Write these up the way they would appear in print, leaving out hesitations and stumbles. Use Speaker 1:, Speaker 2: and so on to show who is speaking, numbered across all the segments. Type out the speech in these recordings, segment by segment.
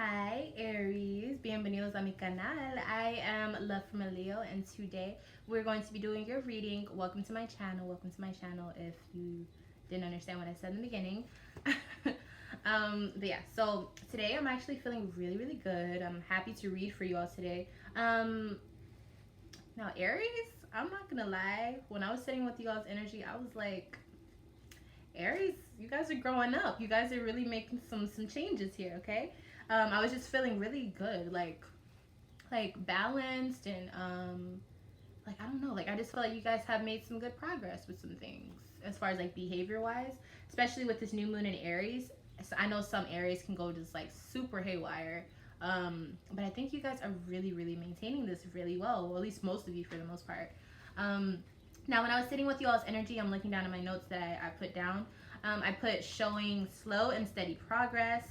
Speaker 1: Hi Aries, bienvenidos a mi canal. I am Love from a Leo, and today we're going to be doing your reading. Welcome to my channel. Welcome to my channel if you didn't understand what I said in the beginning. But yeah, so today I'm actually feeling really good. I'm happy to read for you all today. Now Aries, I'm not gonna lie, when I was sitting with you all's energy, I was like, Aries, you guys are growing up. You guys are really making some changes here, okay? I was just feeling really good, like balanced and like I don't know, like I just feel like you guys have made some good progress with some things as far as like behavior wise, especially with this new moon in Aries. So I know some Aries can go just like super haywire. But I think you guys are really maintaining this really well, or at least most of you for the most part. Um, Now, when I was sitting with you all's energy, I'm looking down at my notes that I put down. I put showing slow and steady progress,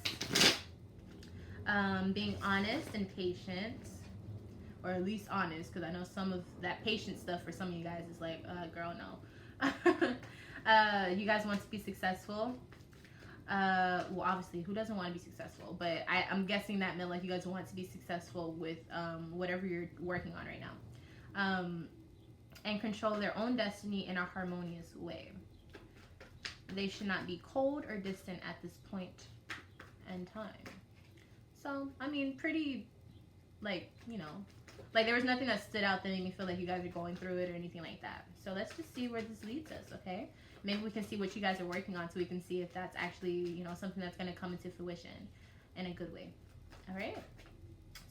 Speaker 1: being honest and patient, or at least honest, because I know some of that patient stuff for some of you guys is like, girl, no. You guys want to be successful. Well, obviously, who doesn't want to be successful? But I'm guessing that meant like you guys want to be successful with whatever you're working on right now. And control their own destiny in a harmonious way. They should not be cold or distant at this point in time. So, I mean, pretty, like, you know, like there was nothing that stood out that made me feel like you guys are going through it or anything like that. So let's just see where this leads us, okay? Maybe we can see what you guys are working on so we can see if that's actually, you know, something that's going to come into fruition in a good way. All right?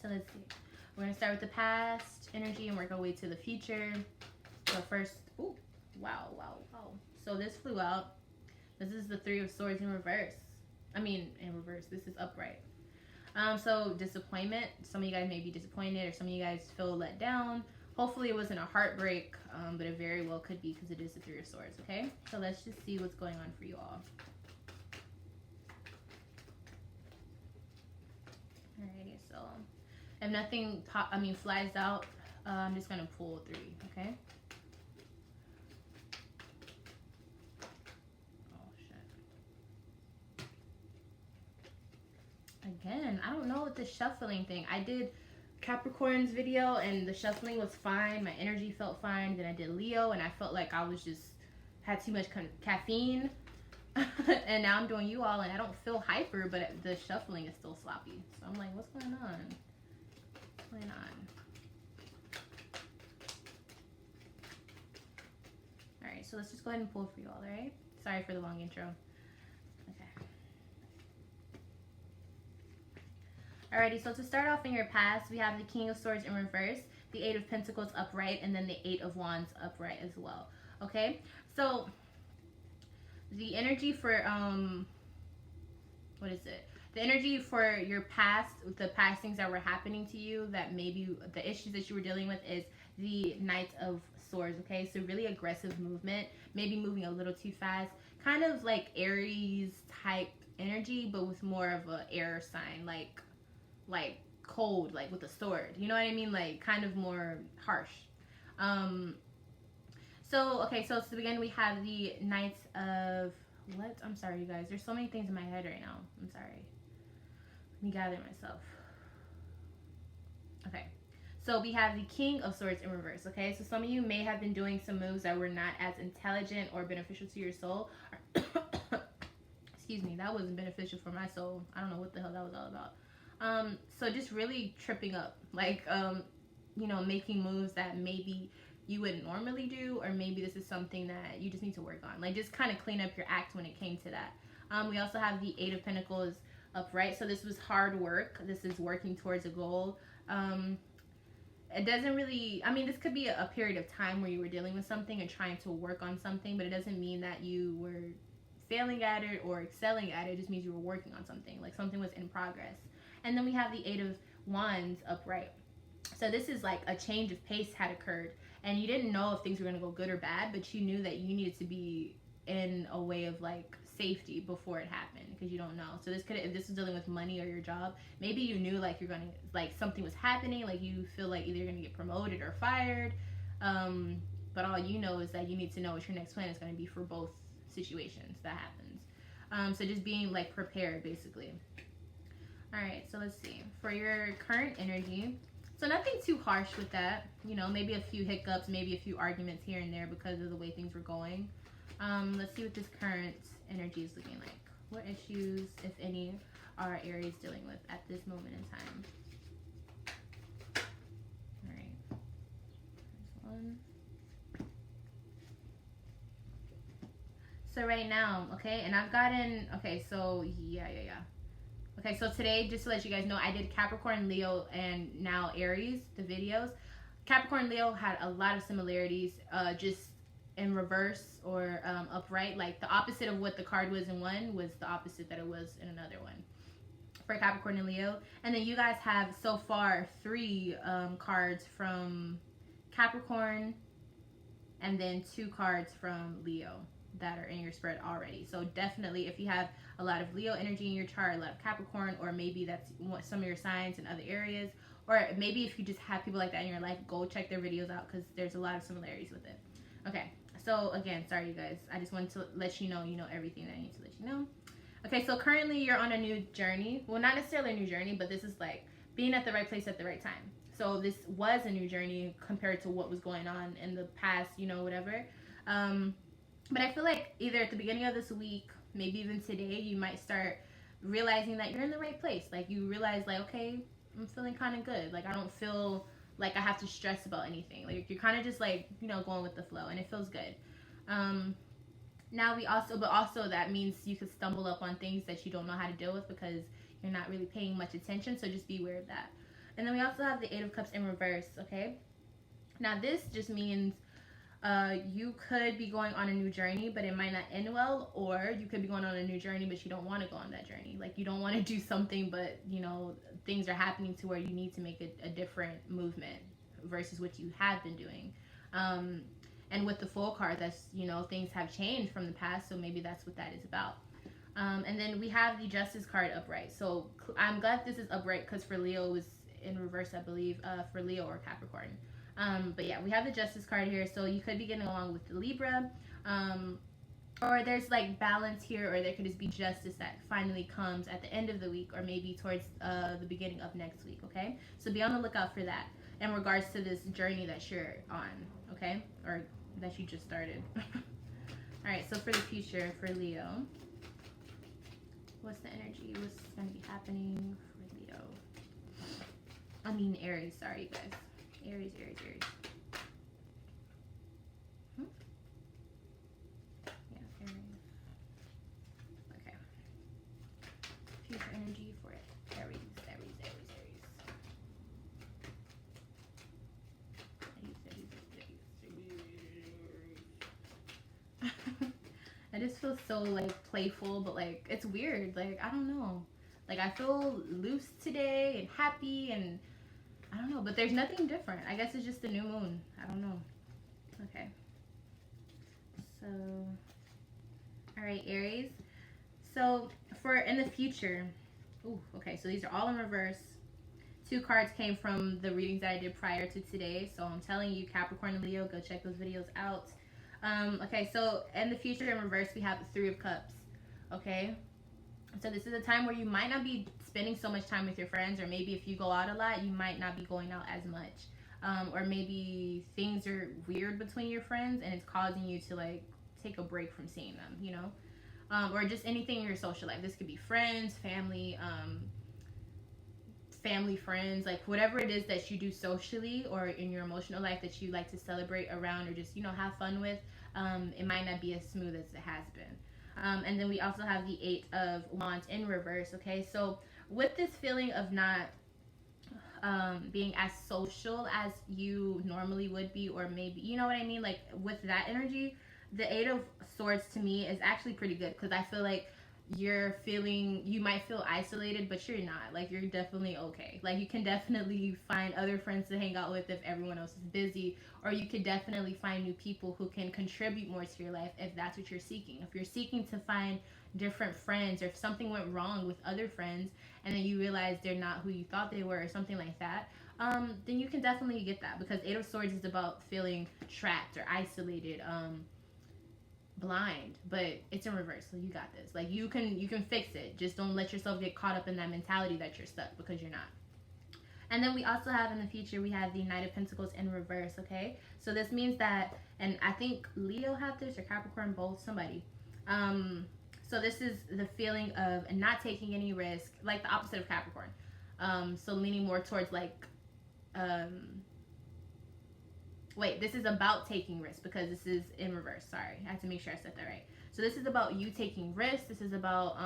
Speaker 1: So let's see. We're going to start with the past energy and work our way to the future. So first, ooh, wow. So this flew out. This is the Three of Swords in reverse. I mean, in reverse. This is upright. So disappointment. Some of you guys may be disappointed, or some of you guys feel let down. Hopefully it wasn't a heartbreak, but it very well could be because it is the Three of Swords, okay? So let's just see what's going on for you all. Alrighty, so if nothing flies out, I'm just going to pull three, okay? Again, I don't know what the shuffling thing. I did Capricorn's video and the shuffling was fine. My energy felt fine. Then I did Leo and I felt like I was just had too much caffeine. And now I'm doing you all and I don't feel hyper, but the shuffling is still sloppy. So I'm like, what's going on? What's going on? Alright, so let's just go ahead and pull for you all, alright? Sorry for the long intro. Alrighty, so to start off in your past, we have the King of Swords in reverse, the Eight of Pentacles upright, and then the Eight of Wands upright as well. Okay? So, the energy for, what is it? The energy for your past, the past things that were happening to you, that maybe the issues that you were dealing with is the Knight of Swords, okay? So really aggressive movement, maybe moving a little too fast. Kind of like Aries type energy, but with more of a air sign, like cold, like with a sword, you know what I mean, like kind of more harsh. So to begin, we have the Knights of what, I'm sorry you guys, there's so many things in my head right now, I'm sorry, let me gather myself. Okay, so we have the King of Swords in reverse. Okay, so some of you may have been doing some moves that were not as intelligent or beneficial to your soul. Excuse me, that wasn't beneficial for my soul. I don't know what the hell that was all about. So just really tripping up, like, you know, making moves that maybe you wouldn't normally do, or maybe this is something that you just need to work on. Like, just kind of clean up your act when it came to that. We also have the Eight of Pentacles upright. So this was hard work. This is working towards a goal. It doesn't really, I mean, this could be a period of time where you were dealing with something and trying to work on something, but it doesn't mean that you were failing at it or excelling at it. It just means you were working on something, like something was in progress. And then we have the Eight of Wands upright. So this is like a change of pace had occurred, and you didn't know if things were going to go good or bad, but you knew that you needed to be in a way of like safety before it happened, because you don't know. So this could, if this was dealing with money or your job, maybe you knew like you're going to, like something was happening, like you feel like either you're going to get promoted or fired, but all you know is that you need to know what your next plan is going to be for both situations that happens. So just being like prepared basically. All right, so let's see. For your current energy, so nothing too harsh with that. You know, maybe a few hiccups, maybe a few arguments here and there because of the way things were going. Let's see what this current energy is looking like. What issues, if any, are Aries dealing with at this moment in time? All right. There's one. So right now, okay, and I've gotten, okay, so yeah. Okay, so today, just to let you guys know, I did Capricorn, Leo, and now Aries, the videos. Capricorn, Leo had a lot of similarities, just in reverse or upright. Like the opposite of what the card was in one was the opposite that it was in another one for Capricorn and Leo. And then you guys have so far 3 cards from Capricorn and then 2 cards from Leo that are in your spread already. So definitely, if you have a lot of Leo energy in your chart, a lot of Capricorn, or maybe that's some of your signs in other areas, or maybe if you just have people like that in your life, go check their videos out because there's a lot of similarities with it. Okay, so again, sorry you guys, I just wanted to let you know everything that I need to let you know. Okay, so currently you're on a new journey. Well, not necessarily a new journey, but this is like being at the right place at the right time. So this was a new journey compared to what was going on in the past, you know, whatever. But I feel like either at the beginning of this week, maybe even today, you might start realizing that you're in the right place. Like you realize like, okay, I'm feeling kind of good. Like I don't feel like I have to stress about anything. Like you're kind of just like, you know, going with the flow, and it feels good. Now but also that means you could stumble up on things that you don't know how to deal with because you're not really paying much attention. So just be aware of that. And then we also have the 8 of Cups in reverse. Okay. Now this just means you could be going on a new journey, but it might not end well, or you could be going on a new journey, but you don't want to go on that journey. Like you don't want to do something, but you know things are happening to where you need to make a different movement versus what you have been doing. And with the Fool card, that's, you know, things have changed from the past, so maybe that's what that is about. And then we have the Justice card upright. So I'm glad this is upright because for Leo it was in reverse, I believe, for Leo or Capricorn. But yeah, we have the Justice card here, so you could be getting along with the Libra, or there's like balance here, or there could just be justice that finally comes at the end of the week, or maybe towards the beginning of next week. Okay, so be on the lookout for that in regards to this journey that you're on, okay, or that you just started. All right, so for the future for Leo, what's the energy? What's going to be happening for Leo? I mean Aries, sorry you guys. Aries. Yeah, Aries. Okay. Future energy for it. Aries. I just feel so like playful, but like it's weird. Like I don't know. Like I feel loose today and happy and I don't know, but there's nothing different. I guess it's just the new moon. I don't know. Okay. So, all right, Aries. So for in the future, ooh, okay, so these are all in reverse. 2 cards came from the readings that I did prior to today. So I'm telling you, Capricorn and Leo, go check those videos out. Okay, so in the future in reverse, we have the 3 of Cups. Okay. So this is a time where you might not be spending so much time with your friends, or maybe if you go out a lot, you might not be going out as much. Or maybe things are weird between your friends and it's causing you to like take a break from seeing them, you know? Or just anything in your social life. This could be friends, family, friends, like whatever it is that you do socially or in your emotional life that you like to celebrate around or just, you know, have fun with, it might not be as smooth as it has been. And then we also have the 8 of Wands in reverse. Okay, so with this feeling of not being as social as you normally would be, or maybe, you know what I mean, like with that energy, the 8 of Swords to me is actually pretty good because I feel like you might feel isolated, but you're not. Like you're definitely okay. Like you can definitely find other friends to hang out with if everyone else is busy, or you could definitely find new people who can contribute more to your life if that's what you're seeking. If you're seeking to find different friends, or if something went wrong with other friends and then you realize they're not who you thought they were or something like that, then you can definitely get that, because 8 of Swords is about feeling trapped or isolated, blind, but it's in reverse, so you got this. Like, you can fix it. Just don't let yourself get caught up in that mentality that you're stuck, because you're not. And then we also have in the future, we have the Knight of Pentacles in reverse, okay? So this means that, and I think Leo have this, or Capricorn, both, somebody. So this is the feeling of not taking any risk, like the opposite of Capricorn. So leaning more towards like, wait, this is about taking risk, because this is in reverse. Sorry, I have to make sure I said that right. So this is about you taking risks. This is about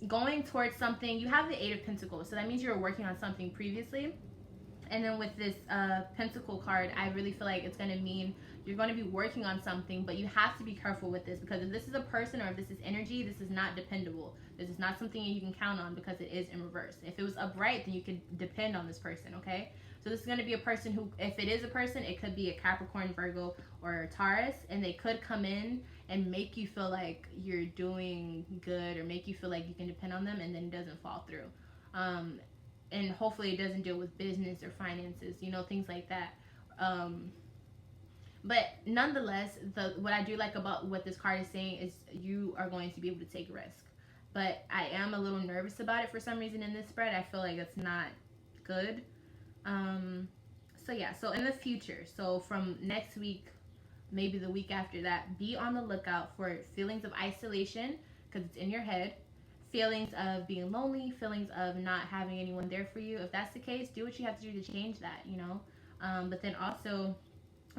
Speaker 1: going towards something. You have the Eight of Pentacles, so that means you were working on something previously. And then with this Pentacle card, I really feel like it's going to mean you're going to be working on something, but you have to be careful with this, because if this is a person or if this is energy, this is not dependable. This is not something you can count on, because it is in reverse. If it was upright, then you could depend on this person, okay? So this is going to be a person who, if it is a person, it could be a Capricorn, Virgo, or a Taurus, and they could come in and make you feel like you're doing good, or make you feel like you can depend on them, and then it doesn't fall through. And hopefully it doesn't deal with business or finances, you know, things like that. But nonetheless, what I do like about what this card is saying is you are going to be able to take risk. But I am a little nervous about it for some reason in this spread. I feel like it's not good. So yeah, so in the future, so from next week, maybe the week after that, be on the lookout for feelings of isolation, because it's in your head. Feelings of being lonely, feelings of not having anyone there for you. If that's the case, do what you have to do to change that, you know. But then also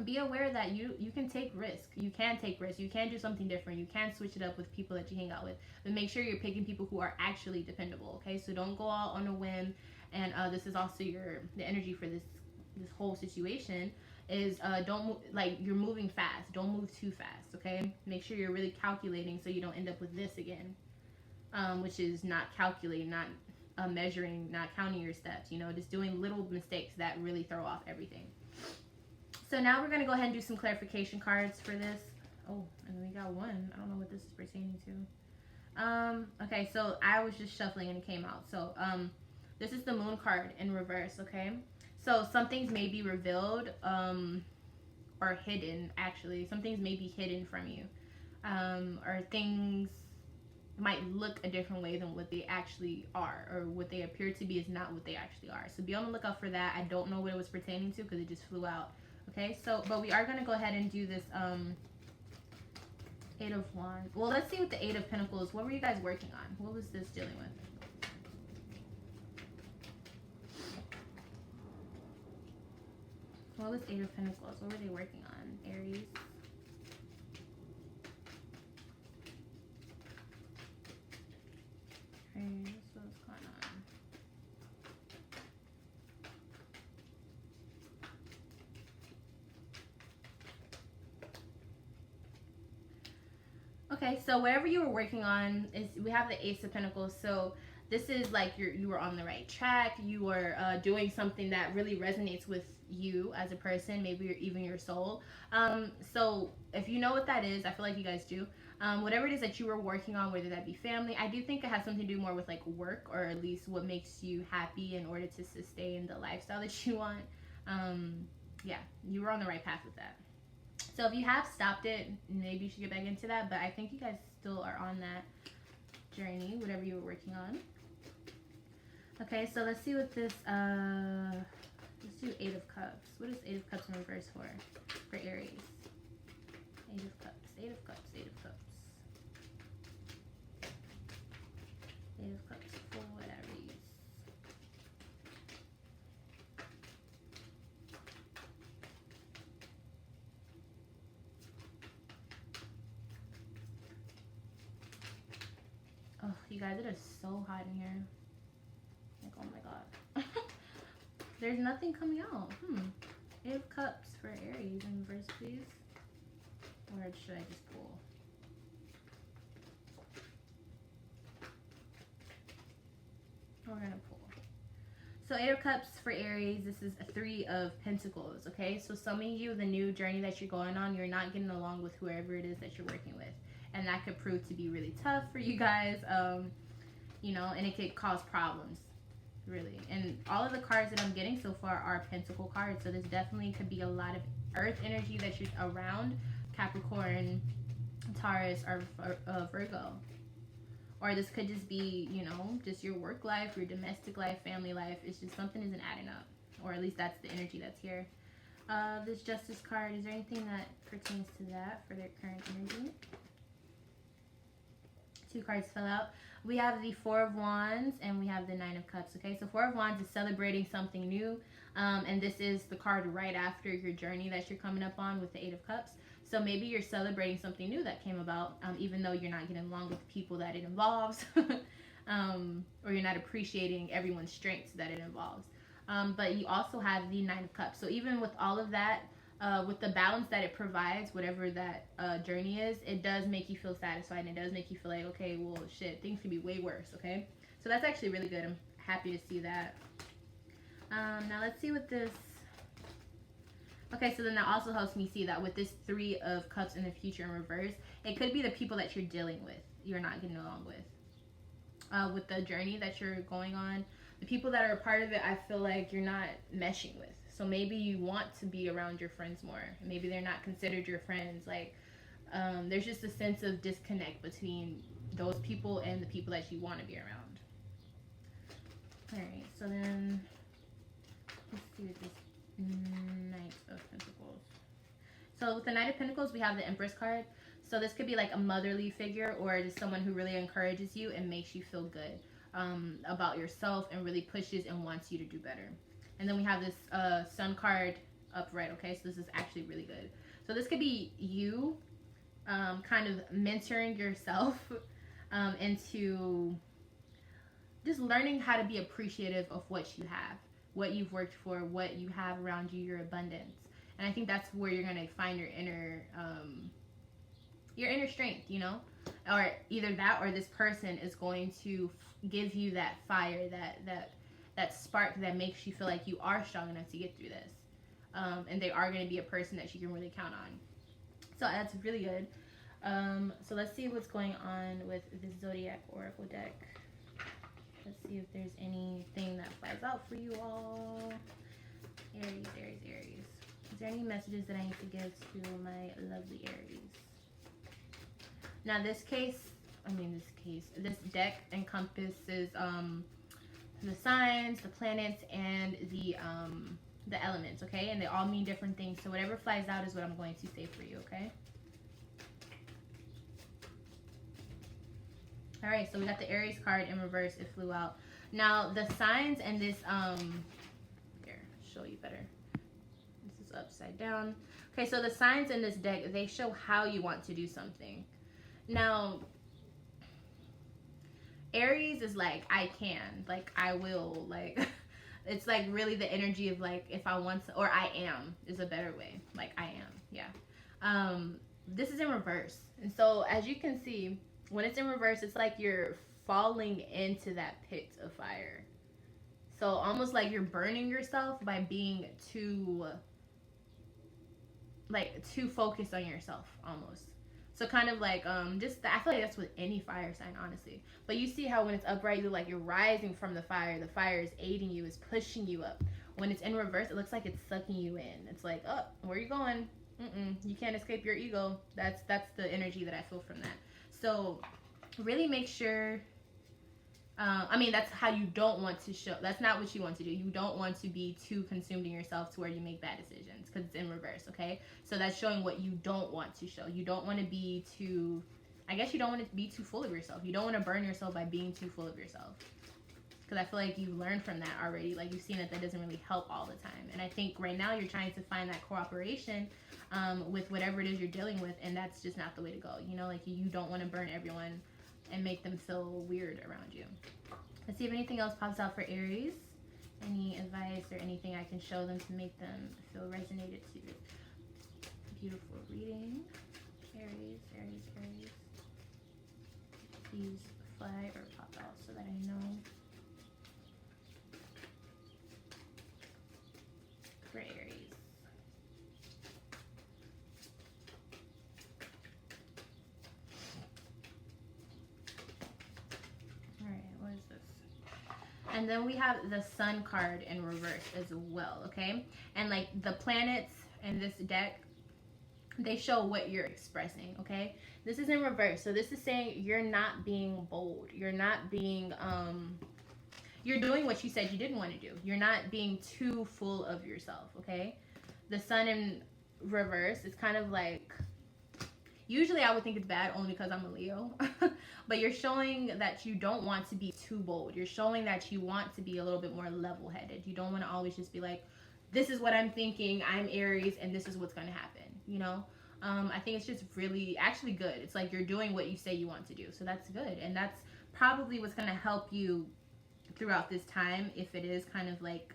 Speaker 1: be aware that you can take risk. You can take risks. You can do something different. You can switch it up with people that you hang out with. But make sure you're picking people who are actually dependable, okay? So don't go out on a whim. And this is also the energy for this whole situation is don't move, like, you're moving fast. Don't move too fast, okay? Make sure you're really calculating so you don't end up with this again. Which is not calculating, not measuring, not counting your steps, you know, just doing little mistakes that really throw off everything. So now we're going to go ahead and do some clarification cards for this. Oh, and we got one. I don't know what this is pertaining to. Okay, so I was just shuffling and it came out. So this is the Moon card in reverse, okay? So some things may be revealed or hidden, actually. Some things may be hidden from you. Or things might look a different way than what they actually are, or what they appear to be is not what they actually are. So be on the lookout for that. I don't know what it was pertaining to because it just flew out. Okay, so but we are going to go ahead and do this Eight of Wands. Well, let's see what the Eight of Pentacles, what were you guys working on? What was this dealing with? What was Eight of Pentacles? What were they working on, Aries? So what's going on? Okay, so whatever you were working on is, we have the Ace of Pentacles. So this is like you were on the right track. You were doing something that really resonates with you as a person, maybe even your soul. So if you know what that is, I feel like you guys do. Whatever it is that you were working on, whether that be family, I do think it has something to do more with like work, or at least what makes you happy in order to sustain the lifestyle that you want. Yeah, you were on the right path with that. So if you have stopped it, maybe you should get back into that, but I think you guys still are on that journey, whatever you were working on. Okay, so let's see what this, let's do Eight of Cups. What is Eight of Cups in reverse for Aries? Eight of Cups, Eight of Cups, Eight of Cups. Eight of Cups for Aries. Oh, you guys, it is so hot in here. Like, oh my god. There's nothing coming out. Eight of Cups for Aries in reverse, please. Or should I just pull? We're gonna pull. So Eight of Cups for Aries, this is a Three of Pentacles, okay? So some of you, the new journey that you're going on, you're not getting along with whoever it is that you're working with. And that could prove to be really tough for you guys, you know, and it could cause problems, really. And all of the cards that I'm getting so far are Pentacle cards, so this definitely could be a lot of earth energy that you're around, Capricorn, Taurus, or Virgo. Or this could just be, you know, just your work life, your domestic life, family life. It's just something isn't adding up. Or at least that's the energy that's here. This Justice card, is there anything that pertains to that for their current energy? 2 cards fell out. We have the Four of Wands and we have the Nine of Cups, okay? So Four of Wands is celebrating something new. And this is the card right after your journey that you're coming up on with the Eight of Cups. So maybe you're celebrating something new that came about, even though you're not getting along with the people that it involves. Or you're not appreciating everyone's strengths that it involves. But you also have the Nine of Cups. So even with all of that, with the balance that it provides, whatever that journey is, it does make you feel satisfied. And it does make you feel like, okay, well, shit, things could be way worse, okay? So that's actually really good. I'm happy to see that. Now let's see what this... Okay, so then that also helps me see that with this Three of Cups in the future in reverse, it could be the people that you're dealing with, you're not getting along with. With the journey that you're going on, the people that are a part of it, I feel like you're not meshing with. So maybe you want to be around your friends more. Maybe they're not considered your friends. Like, there's just a sense of disconnect between those people and the people that you want to be around. Alright, so then, let's see what this Knight of Pentacles. So with the Knight of Pentacles, we have the Empress card. So this could be like a motherly figure or just someone who really encourages you and makes you feel good about yourself and really pushes and wants you to do better. And then we have this Sun card upright, okay? So this is actually really good. So this could be you kind of mentoring yourself into just learning how to be appreciative of what you have, what you've worked for, what you have around you, your abundance. And I think that's where you're going to find your inner strength, you know? Or either that or this person is going to give you that fire, that spark that makes you feel like you are strong enough to get through this. And they are going to be a person that you can really count on. So that's really good. So let's see what's going on with this Zodiac Oracle deck. Let's see if there's anything that flies out for you all. Aries, Aries, Aries. Is there any messages that I need to give to my lovely Aries? Now this deck encompasses the signs, the planets, and the elements, okay? And they all mean different things. So whatever flies out is what I'm going to say for you, okay? All right, so we got the Aries card in reverse. It flew out. Now, the signs and this, here, show you better. This is upside down. Okay, so the signs in this deck, they show how you want to do something. Now, Aries is like, I can, like, I will, like, it's like really the energy of like, if I want to, or I am is a better way. Like, I am, yeah. This is in reverse. And so, as you can see, when it's in reverse, it's like you're falling into that pit of fire. So almost like you're burning yourself by being too focused on yourself, almost. So kind of like, I feel like that's with any fire sign, honestly. But you see how when it's upright, you're rising from the fire is aiding you, is pushing you up. When it's in reverse, it looks like it's sucking you in. It's like, oh, where are you going? You can't escape your ego. That's the energy that I feel from that. So really make sure, that's how you don't want to show. That's not what you want to do. You don't want to be too consumed in yourself to where you make bad decisions because it's in reverse, okay? So that's showing what you don't want to show. You don't want to be too, you don't want to be too full of yourself. You don't want to burn yourself by being too full of yourself. Because I feel like you've learned from that already. Like, you've seen that doesn't really help all the time. And I think right now you're trying to find that cooperation with whatever it is you're dealing with, and that's just not the way to go. You know, like, you don't want to burn everyone and make them feel weird around you. Let's see if anything else pops out for Aries. Any advice or anything I can show them to make them feel resonated to. Beautiful reading. Aries, Aries, Aries. Please fly or pop out so that I know. For Aries. Alright, what is this? And then we have the Sun card in reverse as well, okay? And like the planets and this deck, they show what you're expressing, okay? This is in reverse. So this is saying you're not being bold. You're not being you're doing what you said you didn't want to do. You're not being too full of yourself, okay? The sun in reverse is kind of like, usually I would think it's bad only because I'm a Leo. But you're showing that you don't want to be too bold. You're showing that you want to be a little bit more level-headed. You don't want to always just be like, this is what I'm thinking, I'm Aries, and this is what's going to happen, you know? I think it's just really actually good. It's like you're doing what you say you want to do. So that's good. And that's probably what's going to help you throughout this time, if it is kind of like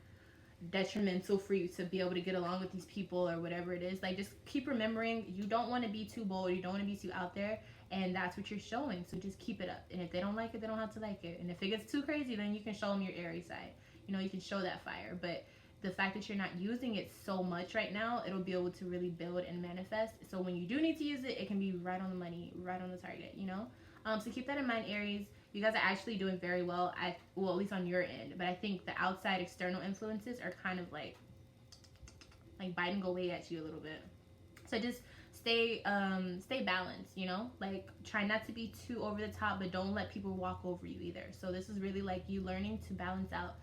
Speaker 1: detrimental for you to be able to get along with these people or whatever it is. Like, just keep remembering you don't want to be too bold, you don't want to be too out there, and that's what you're showing. So just keep it up. And if they don't like it, they don't have to like it. And if it gets too crazy, then you can show them your Aries side. You know, you can show that fire. But the fact that you're not using it so much right now, it'll be able to really build and manifest. So when you do need to use it, it can be right on the money, right on the target, you know? So keep that in mind, Aries. You guys are actually doing very well, well, at least on your end. But I think the outside external influences are kind of like biting away at you a little bit. So just stay balanced, you know? Like, try not to be too over the top, but don't let people walk over you either. So this is really like you learning to balance out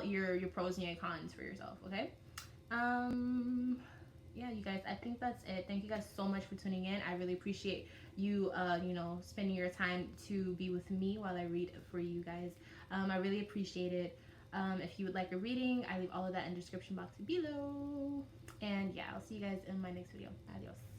Speaker 1: your pros and your cons for yourself, okay? Yeah, you guys, I think that's it. Thank you guys so much for tuning in. I really appreciate you you know, spending your time to be with me while I read for you guys. I really appreciate it. If you would like a reading, I leave all of that in the description box below. And yeah, I'll see you guys in my next video. Adios.